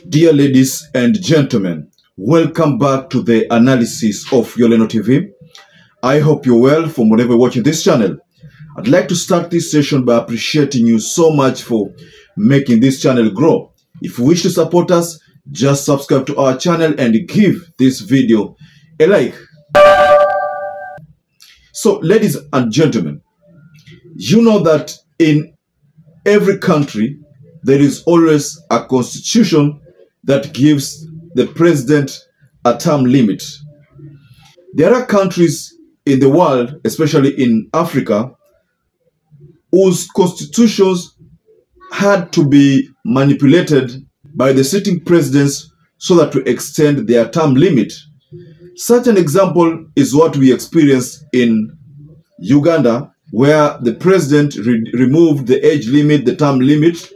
Dear ladies and gentlemen, welcome back to the analysis of YOLENO TV. I hope you're well from wherever you're watching this channel. I'd like to start this session by appreciating you so much for making this channel grow. If you wish to support us, just subscribe to our channel and give this video a like. So, ladies and gentlemen, you know that in every country, there is always a constitution that gives the president a term limit. There are countries in the world, especially in Africa, whose constitutions had to be manipulated by the sitting presidents so that to extend their term limit. Such an example is what we experienced in Uganda, where the president removed the age limit, the term limit,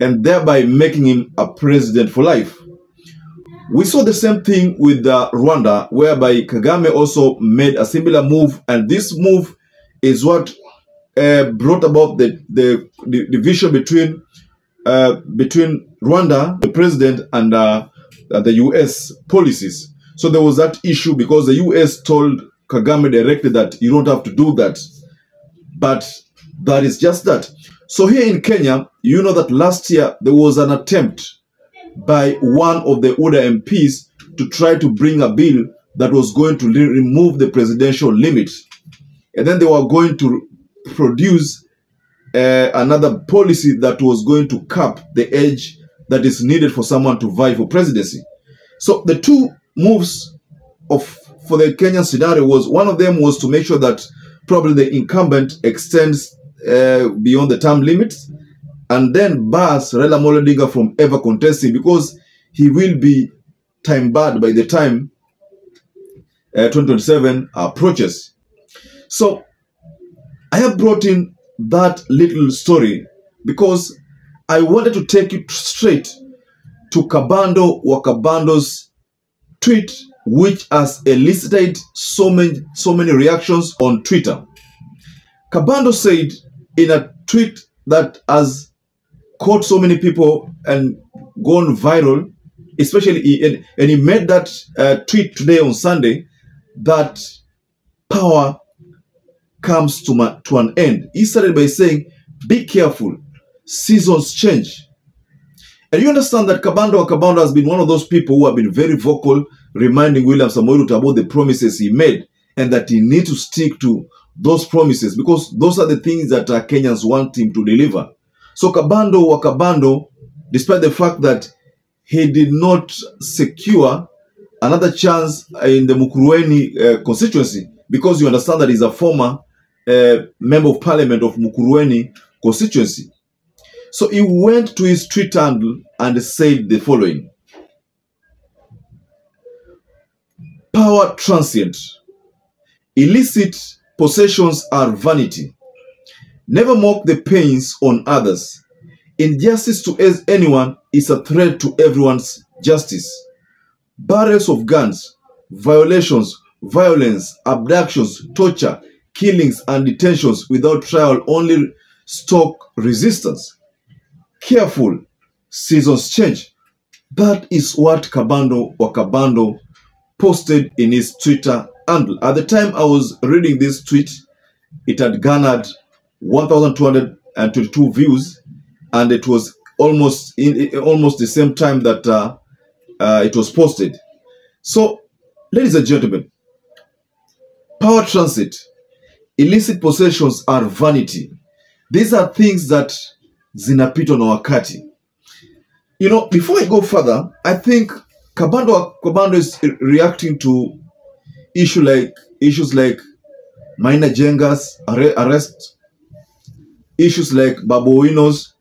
and thereby making him a president for life. We saw the same thing with Rwanda, whereby Kagame also made a similar move, and this move is what brought about the division between Rwanda, the president, and the US policies. So there was that issue because the US told Kagame directly that you don't have to do that. But that is just that. So here in Kenya, you know that last year there was an attempt by one of the UDA MPs to try to bring a bill that was going to remove the presidential limit. And then they were going to produce another policy that was going to cap the age that is needed for someone to vie for presidency. So the two moves for the Kenyan scenario was, one of them was to make sure that probably the incumbent extends beyond the term limits, and then bars Raila Amolo Odinga from ever contesting because he will be time barred by the time 2027 approaches. So I have brought in that little story because I wanted to take you straight to Kabando wa Kabando's tweet, which has elicited so many reactions on Twitter. Kabando said in a tweet that has caught so many people and gone viral, especially, and he made that tweet today on Sunday, that power comes to an end. He started by saying, be careful, seasons change. And you understand that Kabando wa Kabando has been one of those people who have been very vocal, reminding William Samoei Ruto about the promises he made and that he needs to stick to those promises because those are the things that Kenyans want him to deliver. So Kabando wa Kabando, despite the fact that he did not secure another chance in the Mukurweni constituency, because you understand that he's a former member of parliament of Mukurweni constituency. So he went to his Twitter handle and said the following: power transient. Illicit possessions are vanity. Never mock the pains on others. Injustice to anyone is a threat to everyone's justice. Barrels of guns, violations, violence, abductions, torture, killings, and detentions without trial only stoke resistance. Careful, seasons change. That is what Kabando wa Kabando posted in his Twitter handle. At the time I was reading this tweet, it had garnered 1,222 views, and it was almost the same time that it was posted. So, ladies and gentlemen, power transit, illicit possessions are vanity. These are things that zinapita na wakati. You know, before I go further, I think Kabando is reacting to issues like minor Jenga's arrest, issues like Babu Owino's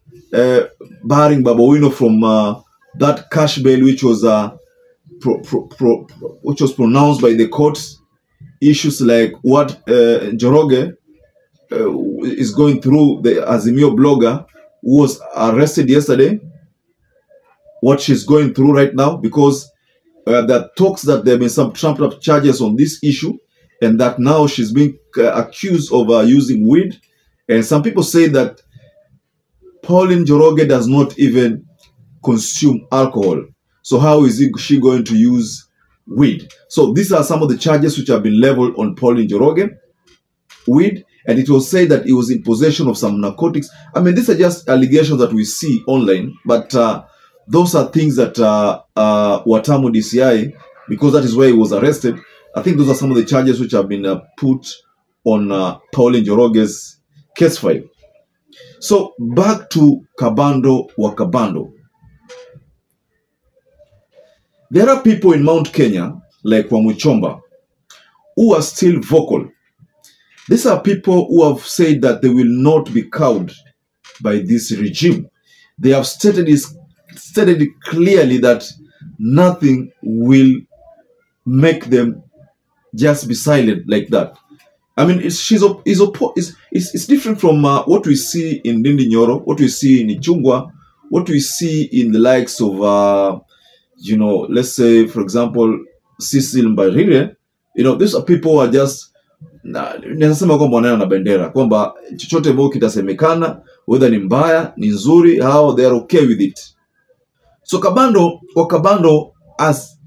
barring Babu Owino from that cash bail which was pronounced by the courts, issues like what Njoroge is going through, the Azimio blogger who was arrested yesterday, what she's going through right now, because there are talks that there have been some trumped up charges on this issue, and that now she's being accused of using weed. And some people say that Pauline Njoroge does not even consume alcohol. So how is she going to use weed? So these are some of the charges which have been leveled on Pauline Njoroge. Weed, and it was said that he was in possession of some narcotics. I mean, these are just allegations that we see online, but those are things that Watamu DCI, because that is where he was arrested. I think those are some of the charges which have been put on Pauline Njoroge's case file. So back to Kabando wa Kabando. There are people in Mount Kenya, like Wamuchomba, who are still vocal. These are people who have said that they will not be cowed by this regime. They have stated it clearly that nothing will make them just be silent like that. I mean, it's different from what we see in Ndindi Nyoro, what we see in Ichungwa, what we see in the likes of, you know, let's say, for example, Cecil Mbarire. You know, these are people who are just nasema kwamba wanaenda na bendera kwamba chochote ambacho kitasemekana whether ni mbaya ni nzuri, how they are okay with it. So Kabando wa Kabando has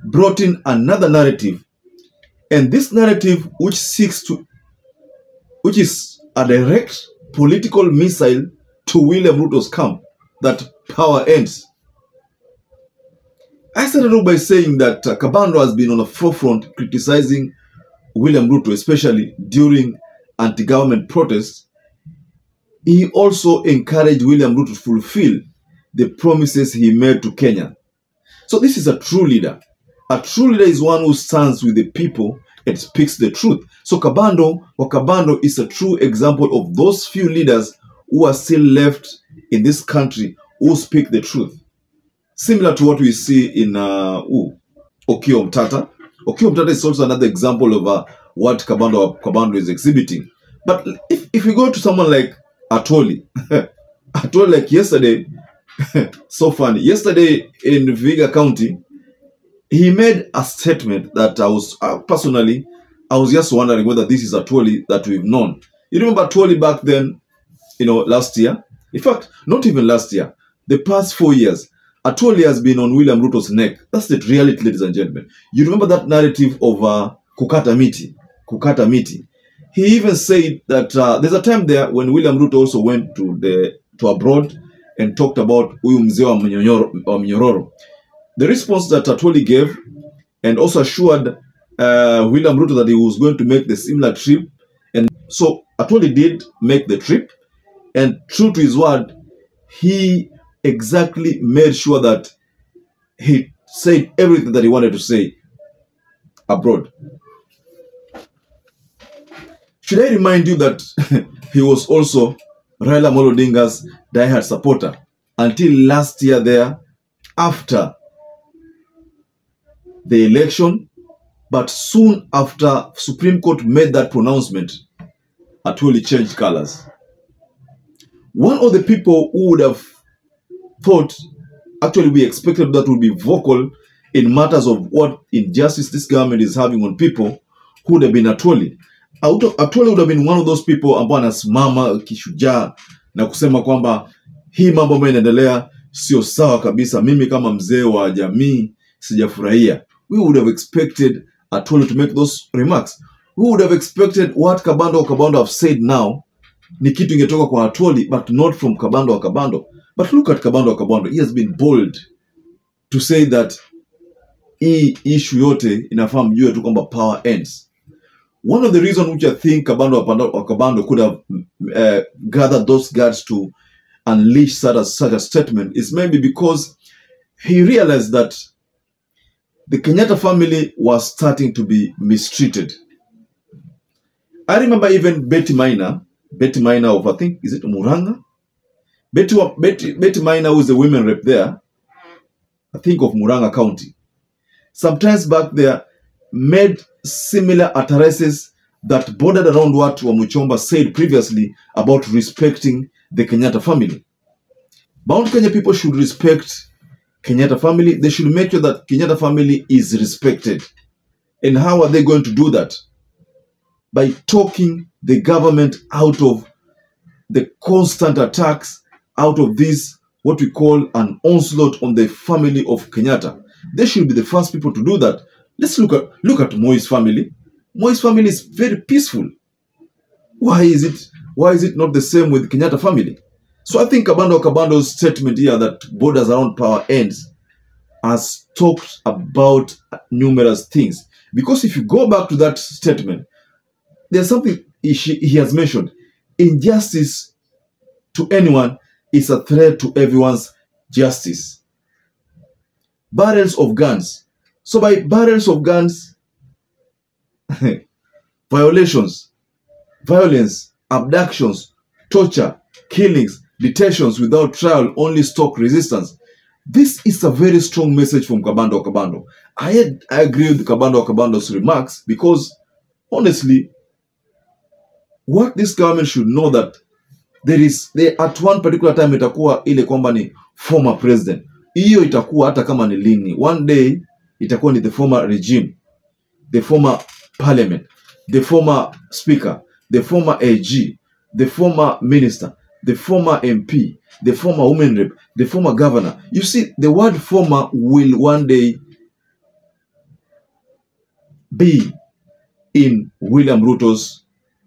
brought in another narrative, and this narrative which is a direct political missile to William Ruto's camp, that power ends. I started off by saying that Kabando has been on the forefront criticizing William Ruto, especially during anti-government protests. He also encouraged William Ruto to fulfill the promises he made to Kenya. So this is a true leader. A true leader is one who stands with the people and speaks the truth. So Kabando wa Kabando is a true example of those few leaders who are still left in this country who speak the truth. Similar to what we see in Okiya Omtata. Okiya Omtata is also another example of what Kabando is exhibiting. But if we go to someone like Atwoli, Atwoli, like yesterday, so funny. Yesterday in Vihiga County, he made a statement that I was just wondering whether this is Atwoli that we've known. You remember Atwoli back then, you know, last year? In fact, not even last year. The past 4 years, Atwoli has been on William Ruto's neck. That's the reality, ladies and gentlemen. You remember that narrative of Kukata Miti? Kukata Miti. He even said that there's a time there when William Ruto also went to abroad and talked about Uyu Mzee wa Mnyororo. The response that Atwoli gave, and also assured William Ruto that he was going to make the similar trip. And so Atwoli did make the trip, and true to his word, he exactly made sure that he said everything that he wanted to say abroad. Should I remind you that he was also Raila Amolo Odinga's diehard supporter until last year there, after the election, but soon after Supreme Court made that pronouncement, Atwoli changed colors. One of the people who would have thought, actually we expected that would be vocal in matters of what injustice this government is having on people, who would have been Atwoli. Atwoli would have been one of those people ambao anasimama kishujaa na kusema kwamba hii mambo ambayo inaendelea sio sawa kabisa, mimi kama mzee wa jamii sijafurahia. We would have expected Atwoli to make those remarks. We would have expected what Kabando wa Kabando have said now ni kitu ingetoka kwa Atwoli, but not from Kabando wa Kabando. But look at Kabando wa Kabando. He has been bold to say that hii issue yote inafaa mjue tu kwamba power ends. One of the reasons which I think Kabando wa Kabando could have gathered those guards to unleash such a statement is maybe because he realized that the Kenyatta family was starting to be mistreated. I remember even Betty Maina of, I think, is it Muranga? Betty Maina, who is the women rep there, I think of Muranga County, sometimes back there made similar utterances that bordered around what Wamuchomba said previously about respecting the Kenyatta family. Bound Kenya people should respect Kenyatta family. They should make sure that Kenyatta family is respected. And how are they going to do that? By talking the government out of the constant attacks, out of this what we call an onslaught on the family of Kenyatta. They should be the first people to do that. Let's look at Moi's family. Moi's family is very peaceful. Why is it not the same with Kenyatta family? So I think Kabando wa Kabando's statement here that borders around power ends has talked about numerous things. Because if you go back to that statement, there's something he has mentioned. Injustice to anyone is a threat to everyone's justice. Barrels of guns. So by barrels of guns, violations, violence, abductions, torture, killings, detentions without trial, only stock resistance. This is a very strong message from Kabando wa Kabando. I agree with Kabando wa Kabando's remarks because, honestly, what this government should know that there at one particular time itakuwa ile kwamba ni former president. Iyo itakuwa hata kama ni lini. One day itakuwa ni the former regime, the former parliament, the former speaker, the former AG, the former minister, the former MP, the former women rep, the former governor. You see, the word former will one day be in William Ruto's,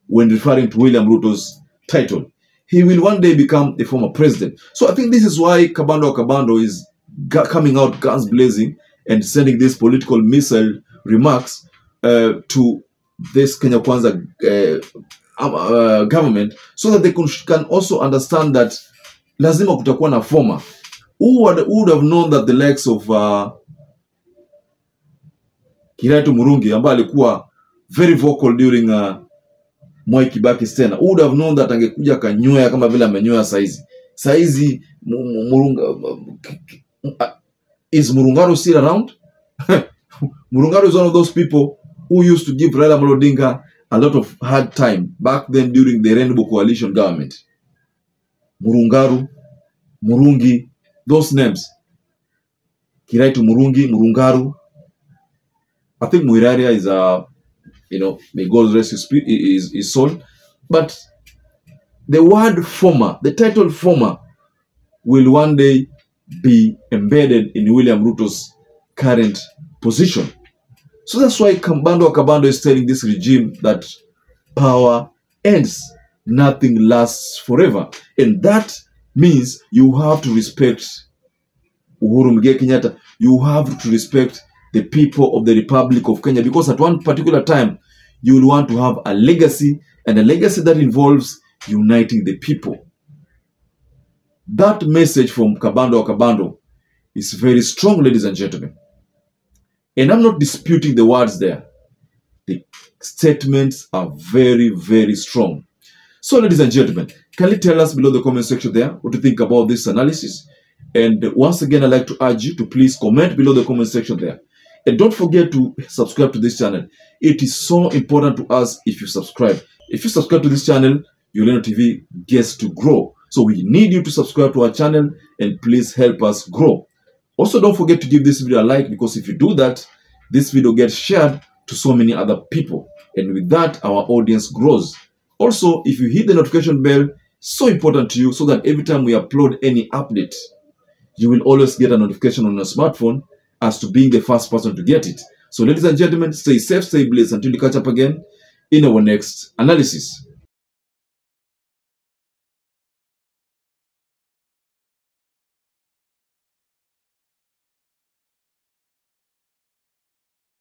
when referring to William Ruto's title. He will one day become the former president. So I think this is why Kabando wa Kabando is coming out guns blazing and sending these political missile remarks to this Kenya Kwanza government, so that they can also understand that lazima kutakuwa na former. Who would have known that the likes of Kiraitu Murungi ambaye alikuwa very vocal during Mwai Kibaki's tenure, who would have known that angekuja kanyoya kama vile amenyoya saizi is Murungaro still around? Murungaro is one of those people who used to give Raila Amolo Odinga a lot of hard time back then during the Rainbow Coalition government. Murungaru, Murungi, those names. Kiraitu Murungi, Murungaru. I think Muiraria is may God rest his soul. But the word former, the title former, will one day be embedded in William Ruto's current position. So that's why Kabando wa Kabando is telling this regime that power ends. Nothing lasts forever. And that means you have to respect Uhuru Muigai Kenyatta. You have to respect the people of the Republic of Kenya, because at one particular time, you will want to have a legacy, and a legacy that involves uniting the people. That message from Kabando wa Kabando is very strong, ladies and gentlemen. And I'm not disputing the words there. The statements are very, very strong. So, ladies and gentlemen, can you tell us below the comment section there what you think about this analysis? And once again, I'd like to urge you to please comment below the comment section there. And don't forget to subscribe to this channel. It is so important to us if you subscribe. If you subscribe to this channel, YOLENO TV gets to grow. So we need you to subscribe to our channel and please help us grow. Also, don't forget to give this video a like, because if you do that, this video gets shared to so many other people. And with that, our audience grows. Also, if you hit the notification bell, so important to you, so that every time we upload any update, you will always get a notification on your smartphone as to being the first person to get it. So ladies and gentlemen, stay safe, stay blessed until we catch up again in our next analysis.